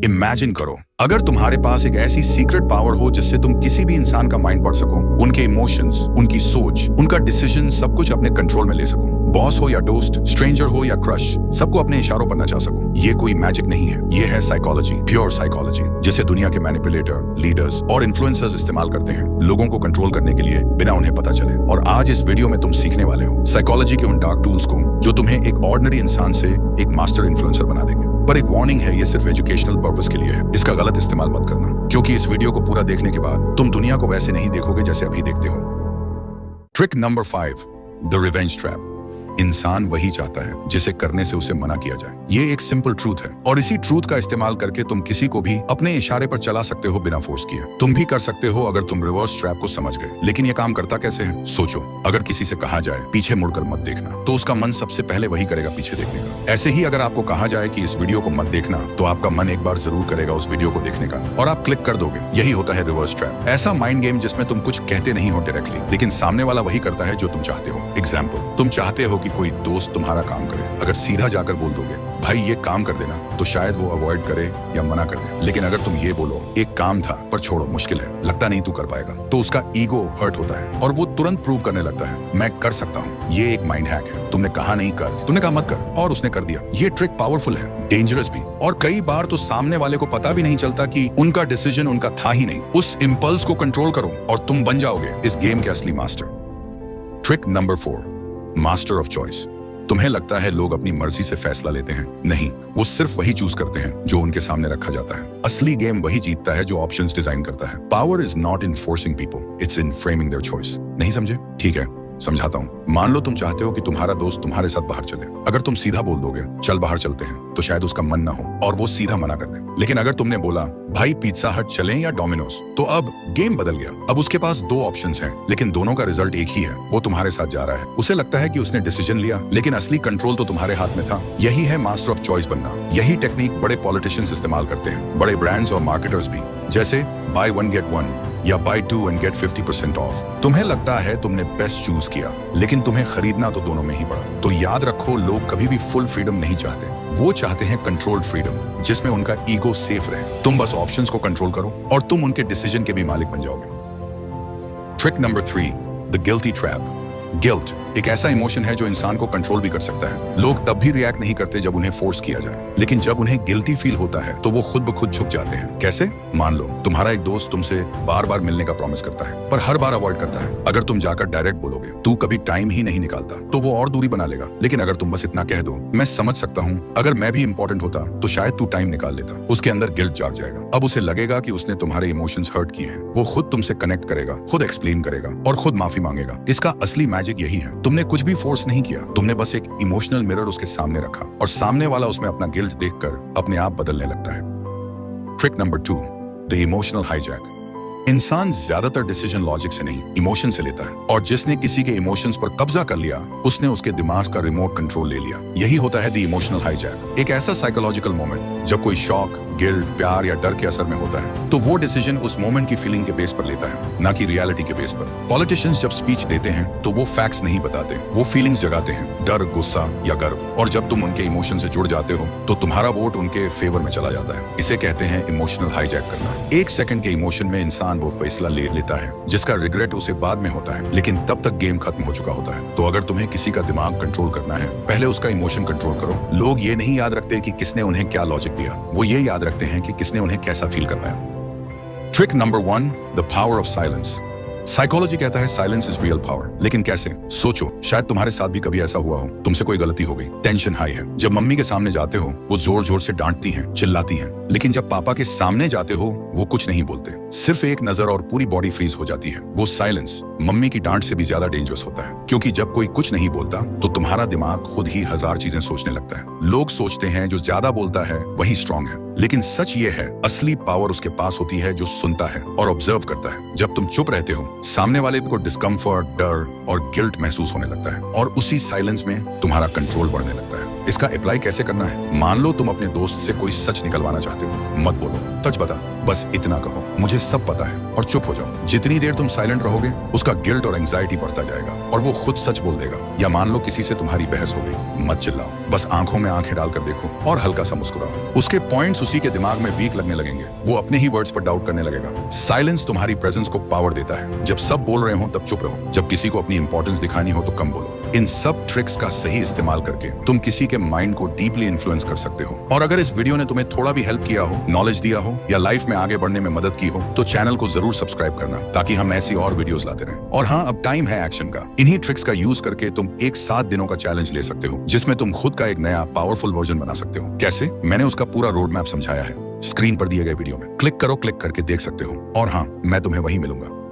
Imagine करो, अगर तुम्हारे पास एक ऐसी सीक्रेट पावर हो जिससे तुम किसी भी इंसान का माइंड पढ़ सको, उनके इमोशंस, उनकी सोच, उनका डिसीजन सब कुछ अपने कंट्रोल में ले सको। बॉस हो या दोस्त, स्ट्रेंजर हो या क्रश, सबको अपने इशारों पर नचा सको। ये कोई मैजिक नहीं है, ये है साइकोलॉजी, प्योर साइकोलॉजी, जिसे दुनिया के मैनिपुलेटर, लीडर्स और इन्फ्लुएंसर्स इस्तेमाल करते हैं लोगों को कंट्रोल करने के लिए बिना उन्हें पता चले। और आज इस वीडियो में तुम सीखने वाले हो साइकोलॉजी के उन डार्क टूल्स को जो तुम्हें एक ऑर्डिनरी इंसान से एक मास्टर इन्फ्लुएंसर बना देंगे। पर एक वार्निंग है, ये सिर्फ एजुकेशनल पर्पस के लिए है, इसका गलत इस्तेमाल मत करना, क्योंकि इस वीडियो को पूरा देखने के बाद तुम दुनिया को वैसे नहीं देखोगे जैसे अभी देखते हो। Trick number 5, the revenge trap. इंसान वही चाहता है जिसे करने से उसे मना किया जाए। ये एक सिंपल ट्रूथ है और इसी ट्रूथ का इस्तेमाल करके तुम किसी को भी अपने इशारे पर चला सकते हो बिना फोर्स किए। तुम भी कर सकते हो अगर तुम रिवर्स ट्रैप को समझ गए। लेकिन ये काम करता कैसे है? सोचो, अगर किसी से कहा जाए पीछे मुड़कर मत देखना, तो उसका मन सबसे पहले वही करेगा, पीछे देखने का। ऐसे ही अगर आपको कहा जाए कि इस वीडियो को मत देखना, तो आपका मन एक बार जरूर करेगा उस वीडियो को देखने का और आप क्लिक कर दोगे। यही होता है रिवर्स ट्रैप, ऐसा माइंड गेम जिसमें तुम कुछ कहते नहीं हो डायरेक्टली, लेकिन सामने वाला वही करता है जो तुम चाहते हो। एग्जाम्पल, तुम चाहते हो कि कोई दोस्त तुम्हारा काम करे। अगर सीधा जाकर बोल दोगे भाई ये काम कर देना, तो शायद वो अवॉइड करे या मना कर दे। लेकिन अगर तुम ये बोलो एक काम था पर छोड़ो, मुश्किल है, लगता नहीं तू कर पाएगा, तो उसका ईगो हर्ट होता है और वो तुरंत प्रूव करने लगता है मैं कर सकता हूँ। ये एक माइंड हैक है। तुमने कहा नहीं कर, तुमने कहा मत कर और उसने कर दिया। ये ट्रिक पावरफुल है, डेंजरस भी, और कई बार तो सामने वाले को पता भी नहीं चलता कि उनका डिसीजन उनका था ही नहीं। उस इंपल्स को कंट्रोल करो और तुम बन जाओगे इस गेम के असली master. Trick number 4, master of choice. तुम्हें लगता है लोग अपनी मर्जी से फैसला लेते हैं? नहीं, वो सिर्फ वही चूज करते हैं जो उनके सामने रखा जाता है। असली गेम वही जीतता है जो ऑप्शंस डिजाइन करता है। Power is not in forcing people, it's in framing their choice. नहीं समझे? ठीक है, समझाता हूँ। मान लो तुम चाहते हो कि तुम्हारा दोस्त तुम्हारे साथ बाहर चले। अगर तुम सीधा बोल दोगे चल बाहर चलते हैं, तो शायद उसका मन ना हो और वो सीधा मना कर दे। लेकिन अगर तुमने बोला भाई पिज्जा हट चलें या डोमिनोज, तो अब गेम बदल गया। अब उसके पास 2 ऑप्शंस हैं, लेकिन दोनों का रिजल्ट एक ही है। वो तुम्हारे साथ जा रहा है। उसे लगता है कि उसने डिसीजन लिया, लेकिन असली कंट्रोल तो तुम्हारे हाथ में था। यही है मास्टर ऑफ चॉइस बनना। यही टेक्निक बड़े पॉलिटिशियंस इस्तेमाल करते हैं, बड़े ब्रांड्स और मार्केटर्स भी, जैसे बाय 1 गेट 1 या बाय 2 एंड गेट 50% ऑफ। तुम्हें लगता है तुमने बेस्ट चूज किया, लेकिन तुम्हें खरीदना तो दोनों में ही पड़ा। तो याद रखो, लोग कभी भी फुल फ्रीडम नहीं चाहते, वो चाहते हैं कंट्रोल्ड फ्रीडम, जिसमें उनका ईगो सेफ रहे। तुम बस ऑप्शंस को कंट्रोल करो और तुम उनके डिसीजन के भी मालिक बन जाओगे। Trick number 3, the guilty trap. Guilt एक ऐसा इमोशन है जो इंसान को कंट्रोल भी कर सकता है। लोग तब भी रिएक्ट नहीं करते जब उन्हें फोर्स किया जाए, लेकिन जब उन्हें गिल्टी फील होता है तो वो खुद ब खुद झुक जाते हैं। कैसे? मान लो तुम्हारा एक दोस्त तुमसे बार बार मिलने का प्रॉमिस करता है, पर हर बार अवॉइड करता है। अगर तुम जाकर डायरेक्ट बोलोगे तू कभी टाइम ही नहीं निकालता, तो वो और दूरी बना लेगा। लेकिन अगर तुम बस इतना कह दो मैं समझ सकता हूँ, अगर मैं भी इंपॉर्टेंट होता तो शायद तू टाइम निकाल लेता, उसके अंदर गिल्ट जाग जाएगा। अब उसे लगेगा कि उसने तुम्हारे इमोशंस हर्ट किए हैं। वो खुद तुमसे कनेक्ट करेगा, खुद एक्सप्लेन करेगा और खुद माफी मांगेगा। इसका असली मैजिक यही है, तुमने कुछ भी फोर्स नहीं किया, तुमने बस एक इमोशनल मिरर उसके सामने रखा और सामने वाला उसमें अपना गिल्ट देखकर अपने आप बदलने लगता है। Trick number 2, the emotional hijack. इंसान ज्यादातर डिसीजन लॉजिक से नहीं, इमोशन से लेता है, और जिसने किसी के इमोशंस पर कब्जा कर लिया, उसने उसके दिमाग का रिमोट कंट्रोल ले लिया। यही होता है द इमोशनल हाईजैक। एक ऐसा साइकोलॉजिकल मोमेंट जब कोई शॉक, गिल्ट, प्यार या डर के असर में होता है, तो वो डिसीजन उस मोमेंट की फीलिंग के बेस पर लेता है, ना कि रियलिटी के बेस पर। पॉलिटिशियंस जब स्पीच देते हैं तो वो फैक्ट्स नहीं बताते, वो फीलिंग्स जगाते हैं, डर, गुस्सा या गर्व। और जब तुम उनके इमोशन से जुड़ जाते हो तो तुम्हारा वोट उनके फेवर में चला जाता है। इसे कहते हैं इमोशनल हाईजैक करना। 1 सेकंड के इमोशन में इंसान वो फैसला ले लेता है जिसका रिग्रेट उसे बाद में होता है, लेकिन तब तक गेम खत्म हो चुका होता है। तो अगर तुम्हें किसी का दिमाग कंट्रोल करना है, पहले उसका इमोशन कंट्रोल करो। लोग ये नहीं याद रखते कि किसने उन्हें क्या लॉजिक दिया, वो ये याद रखते हैं कि किसने उन्हें कैसा फील करवाया। Trick number 1, the power of silence. Psychology कहता है साइलेंस इज रियल पावर, लेकिन कैसे? सोचो, शायद तुम्हारे साथ भी कभी ऐसा हुआ हो, तुमसे कोई गलती हो गई, टेंशन हाई है। जब मम्मी के सामने जाते हो वो जोर जोर से डांटती हैं, चिल्लाती हैं, लेकिन जब पापा के सामने जाते हो वो कुछ नहीं बोलते, सिर्फ एक नजर और पूरी बॉडी फ्रीज हो जाती है। वो साइलेंस मम्मी की डांट से भी ज्यादा डेंजरस होता है, क्योंकि जब कोई कुछ नहीं बोलता तो तुम्हारा दिमाग खुद ही 1000 चीजें सोचने लगता है। लोग सोचते हैं जो ज्यादा बोलता है वही स्ट्रांग है, लेकिन सच ये है असली पावर उसके पास होती है जो सुनता है और ऑब्जर्व करता है। जब तुम चुप रहते हो, सामने वाले को डिस्कम्फर्ट, डर और गिल्ट महसूस होने लगता है, और उसी साइलेंस में तुम्हारा कंट्रोल बढ़ने लगता है। इसका अप्लाई कैसे करना है? मान लो तुम अपने दोस्त से कोई सच निकलवाना चाहते हो, मत बोलो सच बता, बस इतना कहो मुझे सब पता है और चुप हो जाओ। जितनी देर तुम साइलेंट रहोगे उसका गिल्ट और एंजाइटी बढ़ता जाएगा और वो खुद सच बोल देगा। या मान लो किसी से तुम्हारी बहस हो गई, मत चिल्लाओ, बस आंखों में आंखें डालकर देखो और हल्का सा मुस्कुराओ। उसके पॉइंट्स उसी के दिमाग में वीक लगने लगेंगे, वो अपने ही वर्ड्स पर डाउट करने लगेगा। साइलेंस तुम्हारी प्रेजेंस को पावर देता है। जब सब बोल रहे हो तब चुप रहो, जब किसी को अपनी इंपॉर्टेंस दिखानी हो तो कम बोलो। इन सब ट्रिक्स का सही इस्तेमाल करके तुम किसी के माइंड को डीपली इन्फ्लुएंस कर सकते हो। और अगर इस वीडियो ने तुम्हें थोड़ा भी हेल्प किया हो, नॉलेज दिया हो या लाइफ में आगे बढ़ने में मदद की हो तो चैनल को जरूर सब्सक्राइब करना ताकि हम ऐसी और वीडियोस लाते रहें। और हाँ, अब टाइम है एक्शन का। इन्हीं ट्रिक्स का यूज करके तुम एक 7 दिनों का चैलेंज ले सकते हो जिसमें तुम खुद का एक नया पावरफुल वर्जन बना सकते हो। कैसे? मैंने उसका पूरा रोड मैप समझाया है स्क्रीन पर दिए गए वीडियो में। क्लिक करो, क्लिक करके देख सकते हो। और हाँ, मैं तुम्हें वहीं मिलूंगा।